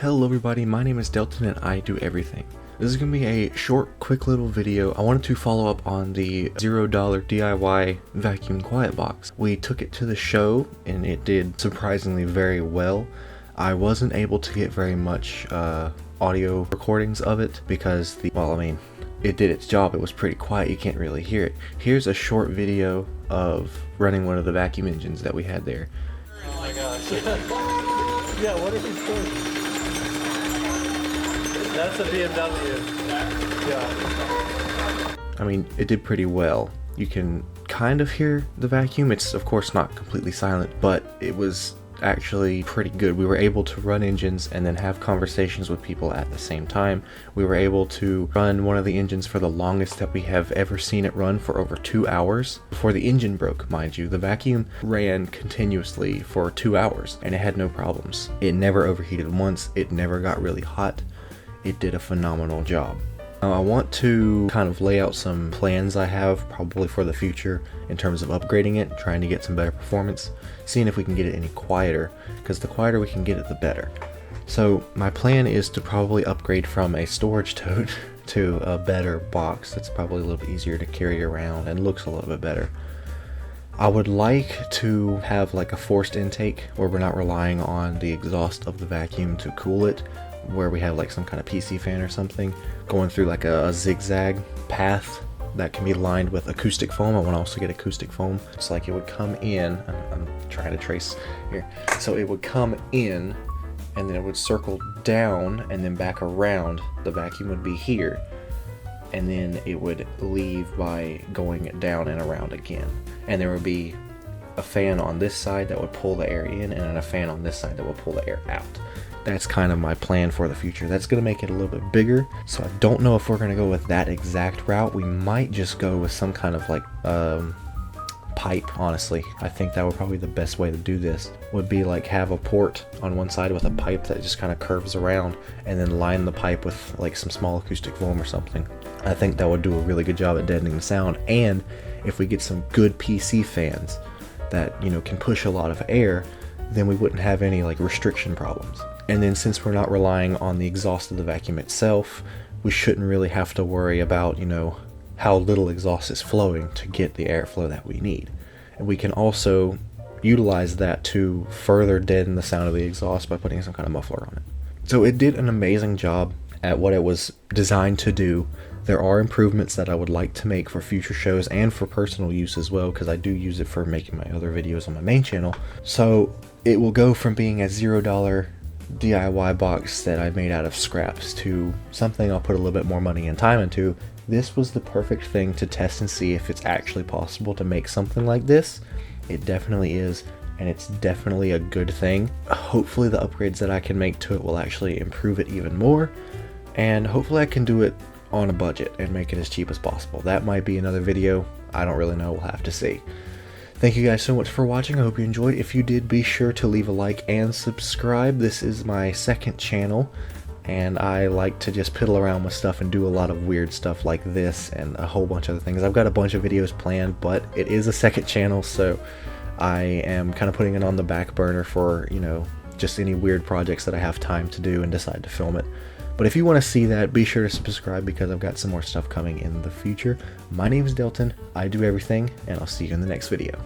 Hello everybody, my name is Delton and I do everything. This is going to be a short, quick little video. I wanted to follow up on the $0 DIY vacuum quiet box. We took it to the show and it did surprisingly very well. I wasn't able to get very much audio recordings of it because it did its job. It was pretty quiet, you can't really hear it. Here's a short video of running one of the vacuum engines that we had there. Oh my gosh. Yeah, what is he doing? That's a BMW. Yeah. I mean, it did pretty well. You can kind of hear the vacuum. It's of course not completely silent, but it was actually pretty good. We were able to run engines and then have conversations with people at the same time. We were able to run one of the engines for the longest that we have ever seen it run, for over 2 hours. Before the engine broke, mind you, the vacuum ran continuously for 2 hours and it had no problems. It never overheated once. It never got really hot. It did a phenomenal job. Now, I want to kind of lay out some plans I have probably for the future in terms of upgrading it, trying to get some better performance, seeing if we can get it any quieter, because the quieter we can get it, the better. So my plan is to probably upgrade from a storage tote to a better box that's probably a little bit easier to carry around and looks a little bit better. I would like to have like a forced intake where we're not relying on the exhaust of the vacuum to cool it, where we have like some kind of PC fan or something going through like a zigzag path that can be lined with acoustic foam. I want to also get acoustic foam. It's like it would come in, I'm trying to trace here. So it would come in and then it would circle down and then back around. The vacuum would be here and then it would leave by going down and around again. And there would be a fan on this side that would pull the air in and then a fan on this side that would pull the air out. That's kind of my plan for the future. That's going to make it a little bit bigger, so I don't know if we're going to go with that exact route. We might just go with some kind of like pipe, honestly. I think that would probably be the best way to do this, would be like have a port on one side with a pipe that just kind of curves around and then line the pipe with like some small acoustic foam or something. I think that would do a really good job at deadening the sound, and if we get some good PC fans that, you know, can push a lot of air, then we wouldn't have any like restriction problems. And then since we're not relying on the exhaust of the vacuum itself, we shouldn't really have to worry about, you know, how little exhaust is flowing to get the airflow that we need. And we can also utilize that to further deaden the sound of the exhaust by putting some kind of muffler on it. So it did an amazing job at what it was designed to do. There are improvements that I would like to make for future shows and for personal use as well, because I do use it for making my other videos on my main channel. So it will go from being a $0 DIY box that I made out of scraps to something I'll put a little bit more money and time into. This was the perfect thing to test and see if it's actually possible to make something like this. It definitely is, and it's definitely a good thing. Hopefully the upgrades that I can make to it will actually improve it even more, and hopefully I can do it on a budget and make it as cheap as possible. That might be another video. I don't really know, we'll have to see. Thank you guys so much for watching. I hope you enjoyed. If you did, be sure to leave a like and subscribe. This is my second channel, and I like to just piddle around with stuff and do a lot of weird stuff like this and a whole bunch of other things. I've got a bunch of videos planned, but it is a second channel, so I am kind of putting it on the back burner for, you know, just any weird projects that I have time to do and decide to film it. But if you want to see that, be sure to subscribe because I've got some more stuff coming in the future. My name is Delton, I do everything, and I'll see you in the next video.